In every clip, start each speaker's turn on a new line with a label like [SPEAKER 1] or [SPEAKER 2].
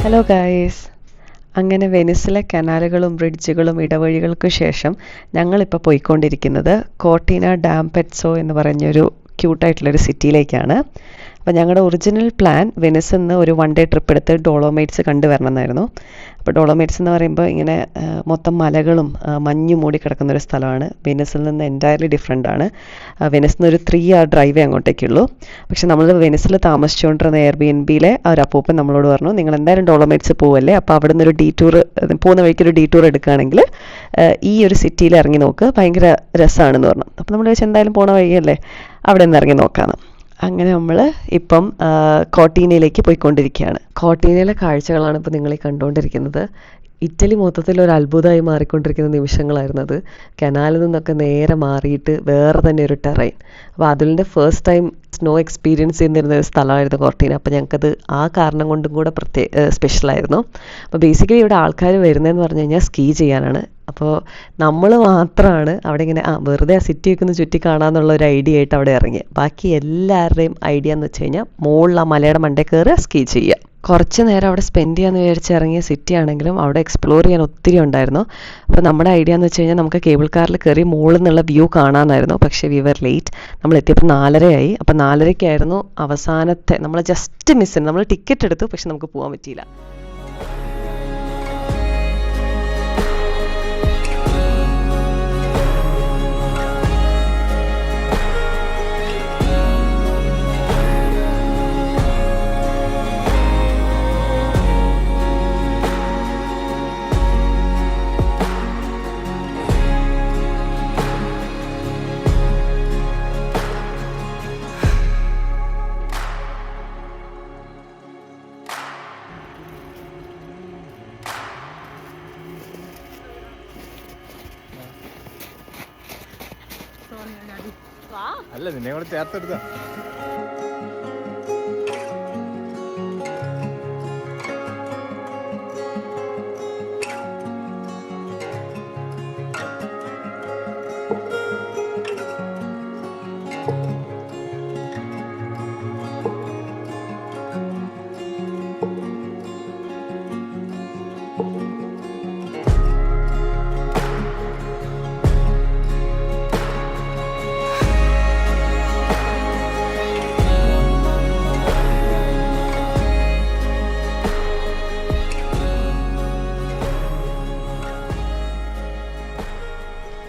[SPEAKER 1] Hello guys, അങ്ങനെ വെനിസിലെ കനാലുകളും ബ്രിഡ്ജുകളും ഇടവഴികൾക്ക് ശേഷം ഞങ്ങളിപ്പോൾ പോയിക്കൊണ്ടിരിക്കുന്നത് കോർട്ടീന ഡാംപെറ്റ്സോ എന്ന് പറഞ്ഞൊരു ക്യൂട്ടായിട്ടുള്ളൊരു സിറ്റിയിലേക്കാണ്. അപ്പോൾ ഞങ്ങളുടെ ഒറിജിനൽ പ്ലാൻ വെനിസിൽ നിന്ന് ഒരു 1 ഡേ ട്രിപ്പ് എടുത്ത് ഡോളോമൈറ്റ്സ് കണ്ടുവരണം എന്നായിരുന്നു. അപ്പോൾ ഡോളോമൈറ്റ്സ് എന്ന് പറയുമ്പോൾ ഇങ്ങനെ മൊത്തം മലകളും മഞ്ഞ് മൂടി കിടക്കുന്നൊരു സ്ഥലമാണ്. വെനിസിൽ നിന്ന് എൻറ്റയർലി ഡിഫറെൻ്റ് ആണ്. വെനിസിൽ നിന്ന് ഒരു 3 hour ഡ്രൈവേ അങ്ങോട്ടേക്കുള്ളൂ. പക്ഷെ നമ്മൾ വെനിസിൽ താമസിച്ചുകൊണ്ടിരുന്ന എയർബിഎൻബിയിലെ ഒരു അപ്പൂപ്പൻ നമ്മളോട് പറഞ്ഞു, നിങ്ങൾ എന്തായാലും ഡോളോമൈറ്റ്സ് പോവല്ലേ, അപ്പോൾ അവിടെ നിന്നൊരു ഡീറ്റൂർ, പോകുന്ന വഴിക്കൊരു ഡീറ്റൂർ എടുക്കുകയാണെങ്കിൽ ഈ ഒരു സിറ്റിയിൽ ഇറങ്ങി നോക്ക്, ഭയങ്കര രസമാണെന്ന് പറഞ്ഞു. അപ്പോൾ നമ്മൾ വെച്ചാൽ എന്തായാലും പോണ വഴിയല്ലേ, അവിടെ നിന്ന് ഇറങ്ങി നോക്കാമെന്ന്. അങ്ങനെ നമ്മൾ ഇപ്പം കോർട്ടീനയിലേക്ക് പോയിക്കൊണ്ടിരിക്കുകയാണ്. കോർട്ടീനയിലെ കാഴ്ചകളാണ് ഇപ്പോൾ നിങ്ങൾ ഈ കണ്ടുകൊണ്ടിരിക്കുന്നത്. ഇറ്റലി മൊത്തത്തിൽ ഒരു അത്ഭുതമായി മാറിക്കൊണ്ടിരിക്കുന്ന നിമിഷങ്ങളായിരുന്നു അത്. കനാലിൽ നിന്നൊക്കെ നേരെ മാറിയിട്ട് വേറെ തന്നെ ഒരു ടെറൈൻ. അപ്പോൾ അതിൻ്റെ ഫസ്റ്റ് ടൈം സ്നോ എക്സ്പീരിയൻസ് ചെയ്യുന്നിരുന്ന ഒരു സ്ഥലമായിരുന്നു കോർട്ടീന. അപ്പോൾ ഞങ്ങൾക്കത് ആ കാരണം കൊണ്ടും കൂടെ സ്പെഷ്യലായിരുന്നു. അപ്പോൾ ബേസിക്കലി ഇവിടെ ആൾക്കാർ വരുന്നതെന്ന് പറഞ്ഞു കഴിഞ്ഞാൽ സ്കീ ചെയ്യാനാണ്. അപ്പോൾ നമ്മൾ മാത്രമാണ് അവിടെ ഇങ്ങനെ വെറുതെ ആ സിറ്റിയൊക്കെ ഒന്ന് ചുറ്റി കാണാമെന്നുള്ള ഒരു ഐഡിയ ആയിട്ട് അവിടെ ഇറങ്ങി. ബാക്കി എല്ലാവരുടെയും ഐഡിയ എന്ന് വെച്ച് കഴിഞ്ഞാൽ മുകളിൽ ആ മലയുടെ മണ്ടേ കയറി സ്കീ ചെയ്യുക. കുറച്ച് നേരം അവിടെ സ്പെൻഡ് ചെയ്യാമെന്ന് വിചാരിച്ച് ഇറങ്ങിയ സിറ്റി ആണെങ്കിലും അവിടെ എക്സ്പ്ലോർ ചെയ്യാൻ ഒത്തിരി ഉണ്ടായിരുന്നു. അപ്പോൾ നമ്മുടെ ഐഡിയ എന്ന് വെച്ച് കഴിഞ്ഞാൽ നമുക്ക് കേബിൾ കാറിൽ കയറി മുകളിൽ നിന്നുള്ള വ്യൂ കാണാമെന്നായിരുന്നു. പക്ഷേ വി വർ ലേറ്റ്. നമ്മൾ എത്തിയപ്പോൾ 4:30 അപ്പോൾ 4:30 അവസാനത്തെ, നമ്മൾ ജസ്റ്റ് മിസ് ചെയ്തു. നമ്മൾ ടിക്കറ്റ് എടുത്തു, പക്ഷെ നമുക്ക് പോകാൻ പറ്റിയില്ല.
[SPEAKER 2] അല്ല, നിന്നെ കൂടെ ചേർത്തെടുത്ത.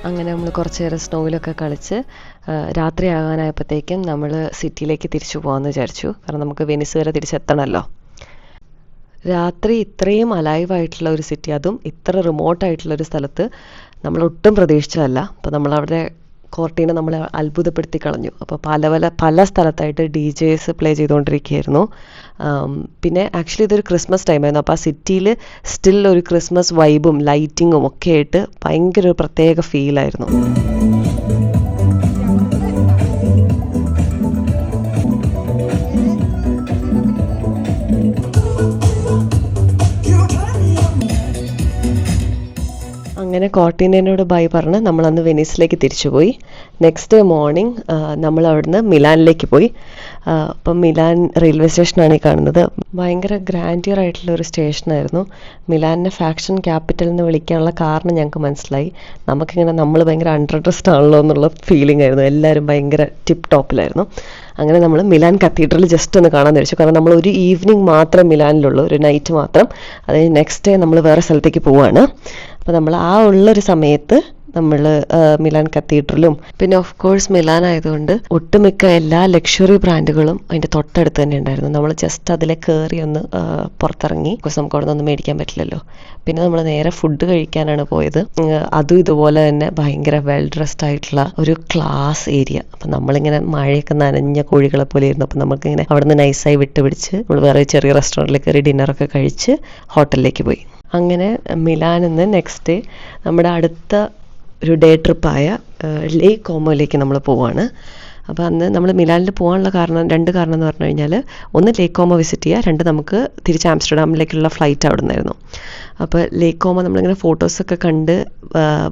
[SPEAKER 1] അങ്ങനെ നമ്മൾ കുറച്ച് നേരം സ്നോയിലൊക്കെ കളിച്ച് രാത്രി ആകാനായപ്പോഴത്തേക്കും നമ്മൾ സിറ്റിയിലേക്ക് തിരിച്ചു പോകാമെന്ന് വിചാരിച്ചു. കാരണം നമുക്ക് വെനിസ് വരെ തിരിച്ചെത്തണമല്ലോ. രാത്രി ഇത്രയും അലൈവായിട്ടുള്ള ഒരു സിറ്റി, അതും ഇത്ര റിമോട്ടായിട്ടുള്ളൊരു സ്ഥലത്ത് നമ്മൾ ഒട്ടും പ്രതീക്ഷിച്ചതല്ല. അപ്പോൾ നമ്മളവിടെ കോർട്ടീന നമ്മളെ അത്ഭുതപ്പെടുത്തി കളഞ്ഞു. അപ്പോൾ പല സ്ഥലത്തായിട്ട് DJs പ്ലേ ചെയ്തുകൊണ്ടിരിക്കുകയായിരുന്നു. പിന്നെ ആക്ച്വലി ഇതൊരു ക്രിസ്മസ് ടൈമായിരുന്നു. അപ്പോൾ ആ സിറ്റിയിൽ സ്റ്റിൽ ഒരു ക്രിസ്മസ് വൈബും ലൈറ്റിങ്ങും ഒക്കെ ആയിട്ട് ഭയങ്കര ഒരു പ്രത്യേക ഫീലായിരുന്നു. അങ്ങനെ കോർട്ടീനയോട് ബൈ പറഞ്ഞ് നമ്മളന്ന് വെനീസിലേക്ക് തിരിച്ചുപോയി. നെക്സ്റ്റ് ഡേ മോർണിംഗ് നമ്മൾ അവിടുന്ന് മിലാനിലേക്ക് പോയി. അപ്പം മിലാൻ റെയിൽവേ സ്റ്റേഷനാണ് ഈ കാണുന്നത്. ഭയങ്കര ഗ്രാൻഡിയർ ആയിട്ടുള്ള ഒരു സ്റ്റേഷനായിരുന്നു. മിലാനിനെ ഫാഷൻ ക്യാപിറ്റൽ എന്ന് വിളിക്കാനുള്ള കാരണം ഞങ്ങൾക്ക് മനസ്സിലായി. നമുക്കിങ്ങനെ നമ്മൾ ഭയങ്കര അണ്ടർ ഡ്രസ്ഡ് ആണല്ലോ എന്നുള്ള ഫീലിംഗ് ആയിരുന്നു. എല്ലാവരും ഭയങ്കര ടിപ്പ് ടോപ്പിലായിരുന്നു. അങ്ങനെ നമ്മൾ മിലാൻ കത്തീഡ്രൽ ജസ്റ്റ് ഒന്ന് കാണാൻ വിചാരിച്ചു. കാരണം നമ്മൾ ഒരു ഈവനിങ് മാത്രം മിലാനിലുള്ളൂ, ഒരു നൈറ്റ് മാത്രം. അത് നെക്സ്റ്റ് ഡേ നമ്മൾ വേറെ സ്ഥലത്തേക്ക് പോവാണ്. അപ്പോൾ നമ്മൾ ആ ഉള്ളൊരു സമയത്ത് നമ്മൾ മിലാൻ കത്തീഡ്രലും പിന്നെ ഓഫ് കോഴ്സ് മിലാൻ ആയതുകൊണ്ട് ഒട്ടുമിക്ക എല്ലാ ലക്ഷറി ബ്രാൻഡുകളും അതിൻ്റെ തൊട്ടടുത്ത് തന്നെ ഉണ്ടായിരുന്നു. നമ്മൾ ജസ്റ്റ് അതിലെ കയറി ഒന്ന് പുറത്തിറങ്ങി. ബിക്കോസ് നമുക്ക് അവിടെ നിന്നൊന്നും മേടിക്കാൻ പറ്റില്ലല്ലോ. പിന്നെ നമ്മൾ നേരെ ഫുഡ് കഴിക്കാനാണ് പോയത്. അതും ഇതുപോലെ തന്നെ ഭയങ്കര വെൽ ഡ്രസ്ഡ് ആയിട്ടുള്ള ഒരു ക്ലാസ് ഏരിയ. അപ്പം നമ്മളിങ്ങനെ മഴയൊക്കെ നനഞ്ഞ കോഴികളെ പോലെ ആയിരുന്നു. അപ്പം നമുക്കിങ്ങനെ അവിടെ നിന്ന് നൈസായി വിട്ടുപിടിച്ച് നമ്മൾ വേറെ ചെറിയ റെസ്റ്റോറൻറ്റിൽ കയറി ഡിന്നറൊക്കെ കഴിച്ച് ഹോട്ടലിലേക്ക് പോയി. അങ്ങനെ മിലാനിൽ നിന്ന് നെക്സ്റ്റ് ഡേ നമ്മുടെ അടുത്ത ഒരു ഡേ ട്രിപ്പായ ലേക്ക് കോമോയിലേക്ക് നമ്മൾ പോവുകയാണ്. അപ്പോൾ അന്ന് നമ്മൾ മിലാനിൽ പോകാനുള്ള രണ്ട് കാരണം എന്ന് പറഞ്ഞു കഴിഞ്ഞാൽ, ഒന്ന് ലേക്ക് കോമോ വിസിറ്റ് ചെയ്യുക, 2 നമുക്ക് തിരിച്ച് ആംസ്റ്റർഡാമിലേക്കുള്ള ഫ്ലൈറ്റ് അവിടെ നിന്നായിരുന്നു. അപ്പോൾ ലേക്ക് കോമോ നമ്മളിങ്ങനെ ഫോട്ടോസൊക്കെ കണ്ട്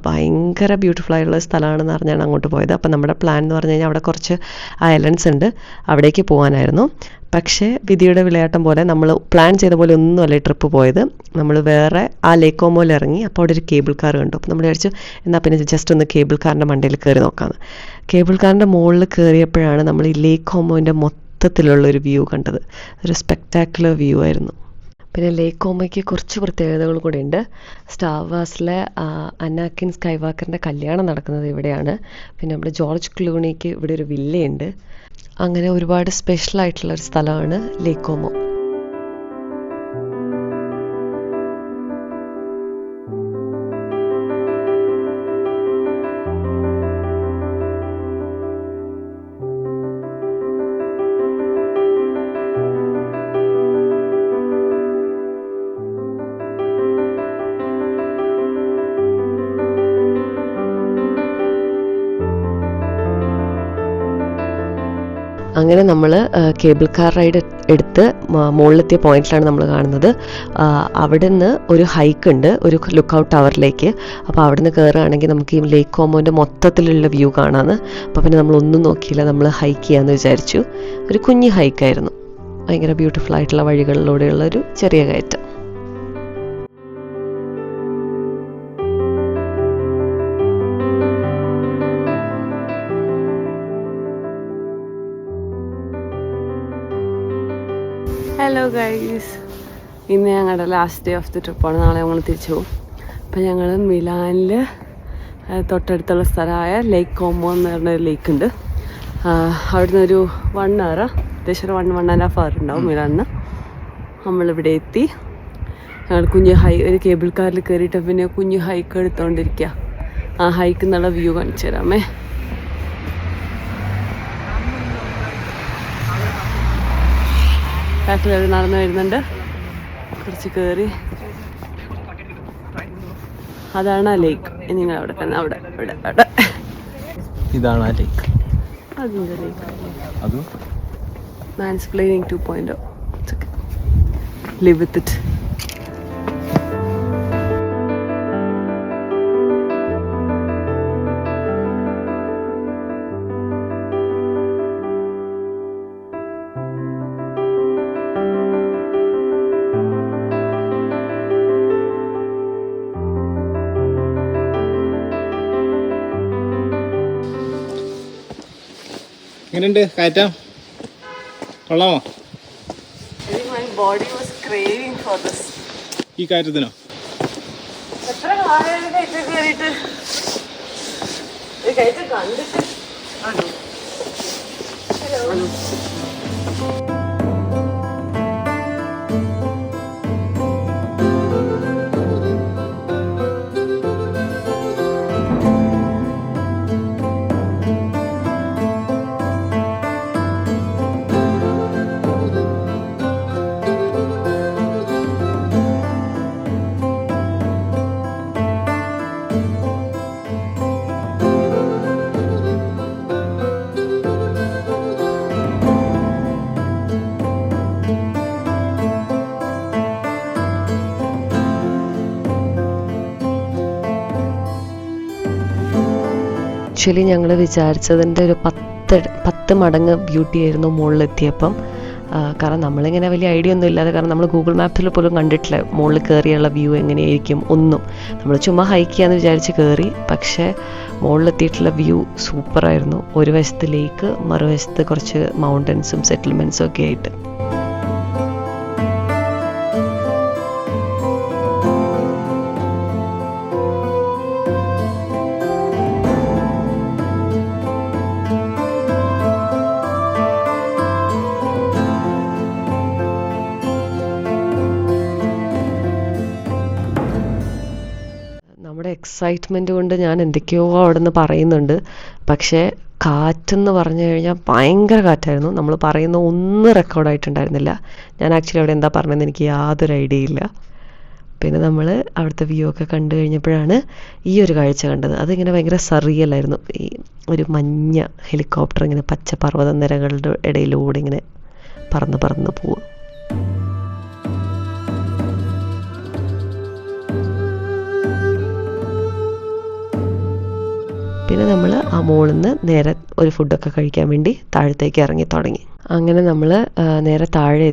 [SPEAKER 1] ഭയങ്കര ബ്യൂട്ടിഫുൾ ആയിട്ടുള്ള സ്ഥലമാണെന്ന് പറഞ്ഞാണ് അങ്ങോട്ട് പോയത്. അപ്പോൾ നമ്മുടെ പ്ലാൻ എന്ന് പറഞ്ഞു കഴിഞ്ഞാൽ അവിടെ കുറച്ച് ഐലൻഡ്സ് ഉണ്ട്, അവിടേക്ക് പോകാനായിരുന്നു. പക്ഷേ വിധിയുടെ വിളയാട്ടം പോലെ നമ്മൾ പ്ലാൻ ചെയ്ത പോലെ ഒന്നുമല്ല ഈ ട്രിപ്പ് പോയത്. നമ്മൾ വേറെ ആ ലേക്ക് കോമോയിൽ ഇറങ്ങി. അപ്പോൾ അവിടെ ഒരു കേബിൾ കാർ കണ്ടു. അപ്പോൾ നമ്മൾ വിചാരിച്ചു എന്നാൽ പിന്നെ ജസ്റ്റ് ഒന്ന് കേബിൾ കാറിൻ്റെ മണ്ടയിൽ കയറി നോക്കാമെന്ന്. കേബിൾ കാറിൻ്റെ മുകളിൽ കയറിയപ്പോഴാണ് നമ്മൾ ഈ ലേക്ക് കോമോൻ്റെ മൊത്തത്തിലുള്ളൊരു വ്യൂ കണ്ടത്. ഒരു സ്പെക്ടാക്കുലർ വ്യൂ ആയിരുന്നു. പിന്നെ ലേക്ക് കോമോയ്ക്ക് കുറച്ച് പ്രത്യേകതകൾ കൂടെ ഉണ്ട്. സ്റ്റാർ വാർസിലെ അനാക്കിൻ സ്കൈവാക്കറിൻ്റെ കല്യാണം നടക്കുന്നത് ഇവിടെയാണ്. പിന്നെ നമ്മുടെ ജോർജ് ക്ലൂണിക്ക് ഇവിടെ ഒരു വില്ലയുണ്ട്. അങ്ങനെ ഒരുപാട് സ്പെഷ്യൽ ആയിട്ടുള്ള ഒരു സ്ഥലമാണ് ലേക്ക് കോമോ. അങ്ങനെ നമ്മൾ കേബിൾ കാർ റൈഡ് എടുത്ത് മുകളിലെത്തിയ പോയിന്റിലാണ് നമ്മൾ കാണുന്നത്. അവിടെ നിന്ന് ഒരു ഹൈക്ക് ഉണ്ട്, ഒരു ലുക്ക് ഔട്ട് ടവറിലേക്ക്. അപ്പോൾ അവിടെ നിന്ന് കയറുകയാണെങ്കിൽ നമുക്ക് ഈ ലേക്ക് കോമോൻ്റെ മൊത്തത്തിലുള്ള വ്യൂ കാണാമെന്ന്. അപ്പോൾ പിന്നെ നമ്മളൊന്നും നോക്കിയില്ല, നമ്മൾ ഹൈക്ക് ചെയ്യാമെന്ന് വിചാരിച്ചു. ഒരു കുഞ്ഞ് ഹൈക്കായിരുന്നു. ഭയങ്കര ബ്യൂട്ടിഫുൾ ആയിട്ടുള്ള വഴികളിലൂടെയുള്ള ഒരു ചെറിയ കയറ്റം.
[SPEAKER 3] ഹലോ ഗൈസ്, ഇന്ന് ഞങ്ങളുടെ ലാസ്റ്റ് ഡേ ഓഫ് ദി ട്രിപ്പാണ്. നാളെ ഞങ്ങൾ തിരിച്ചു പോകും. അപ്പം ഞങ്ങൾ മിലാനിൽ തൊട്ടടുത്തുള്ള സ്ഥലമായ ലേക്ക് കോമോ എന്ന് പറഞ്ഞൊരു ലേക്ക് ഉണ്ട്. അവിടുന്ന് ഒരു 1 hour, ഏകദേശം 1.5 hour ഉണ്ടാവും മിലാനിന്ന്. നമ്മളിവിടെ എത്തി. ഞങ്ങൾ കുഞ്ഞ് ഒരു കേബിൾ കാറിൽ കയറിയിട്ട് പിന്നെ കുഞ്ഞ് ഹൈക്ക് എടുത്തുകൊണ്ടിരിക്കുക. ആ ഹൈക്ക് എന്നുള്ള വ്യൂ കാണിച്ചു തരാമേ. ബാക്കിൽ നടന്നു വരുന്നുണ്ട്. കുറച്ച് കയറി അതാണ് ആ ലേക്ക്. നിങ്ങൾ അവിടെ തന്നെ അവിടെ അവിടെ അവിടെ
[SPEAKER 2] ഇതാണ് ആ ലേക്ക്.
[SPEAKER 3] അതിൻ്റെ ലേക്ക് മാൻസ്പ്ലെയിനിങ് 2.0. Live with it.
[SPEAKER 2] എങ്ങനെയുണ്ട് കയറ്റാം? കൊള്ളാമോ?
[SPEAKER 3] My body was craving for this.
[SPEAKER 2] ഈ കയറ്റത്തിനോ?
[SPEAKER 3] എത്ര കാലം കയറ്റം കയറിയിട്ട് കയറ്റം കണ്ടിട്ട്
[SPEAKER 1] ആക്ച്വലി ഞങ്ങൾ വിചാരിച്ചതിൻ്റെ ഒരു 10 മടങ്ങ് ബ്യൂട്ടി ആയിരുന്നു മുകളിലെത്തിയപ്പം. കാരണം നമ്മളിങ്ങനെ വലിയ ഐഡിയ ഒന്നും ഇല്ലാതെ, കാരണം നമ്മൾ ഗൂഗിൾ മാപ്പിൽ പോലും കണ്ടിട്ടില്ല മുകളിൽ കയറിയുള്ള വ്യൂ എങ്ങനെയായിരിക്കും ഒന്നും. നമ്മൾ ചുമ്മാ ഹൈക്ക് ചെയ്യാമെന്ന് വിചാരിച്ച് കയറി. പക്ഷേ മുകളിലെത്തിയിട്ടുള്ള വ്യൂ സൂപ്പറായിരുന്നു. ഒരു വശത്ത് ലേക്ക്, മറുവശത്ത് കുറച്ച് മൗണ്ടൻസും സെറ്റിൽമെൻറ്റ്സും ഒക്കെ ആയിട്ട്. നമ്മുടെ എക്സൈറ്റ്മെൻറ്റ് കൊണ്ട് ഞാൻ എന്തൊക്കെയോ അവിടെ നിന്ന് പറയുന്നുണ്ട്. പക്ഷേ കാറ്റെന്ന് പറഞ്ഞു കഴിഞ്ഞാൽ ഭയങ്കര കാറ്റായിരുന്നു. നമ്മൾ പറയുന്ന ഒന്നും റെക്കോർഡായിട്ടുണ്ടായിരുന്നില്ല. ഞാൻ ആക്ച്വലി അവിടെ എന്താ പറഞ്ഞതെന്ന് എനിക്ക് യാതൊരു ഐഡിയ ഇല്ല. പിന്നെ നമ്മൾ അവിടുത്തെ വ്യൂ ഒക്കെ കണ്ടു കഴിഞ്ഞപ്പോഴാണ് ഈ ഒരു കാഴ്ച കണ്ടത്. അതിങ്ങനെ ഭയങ്കര സറിയലായിരുന്നു. ഈ ഒരു മഞ്ഞ ഹെലികോപ്റ്റർ ഇങ്ങനെ പച്ച പർവ്വത നിരകളുടെ ഇടയിലൂടെ ഇങ്ങനെ പറന്ന് പറന്ന് പോവും. പിന്നെ നമ്മൾ ആ മുകളിൽ നിന്ന് നേരെ ഒരു ഫുഡൊക്കെ കഴിക്കാൻ വേണ്ടി താഴത്തേക്ക് ഇറങ്ങി തുടങ്ങി. അങ്ങനെ നമ്മൾ നേരെ താഴെ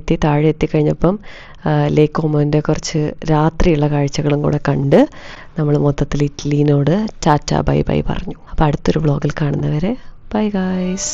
[SPEAKER 1] എത്തിക്കഴിഞ്ഞപ്പം ലേക്ക് കോമോൻ്റെ കുറച്ച് രാത്രിയുള്ള കാഴ്ചകളും കൂടെ കണ്ട് നമ്മൾ മൊത്തത്തിൽ ഇറ്റലിനോട് ടാറ്റ ബൈ ബൈ പറഞ്ഞു. അപ്പോൾ അടുത്തൊരു വ്ളോഗിൽ കാണുന്നവരെ ബൈ ഗായ്സ്.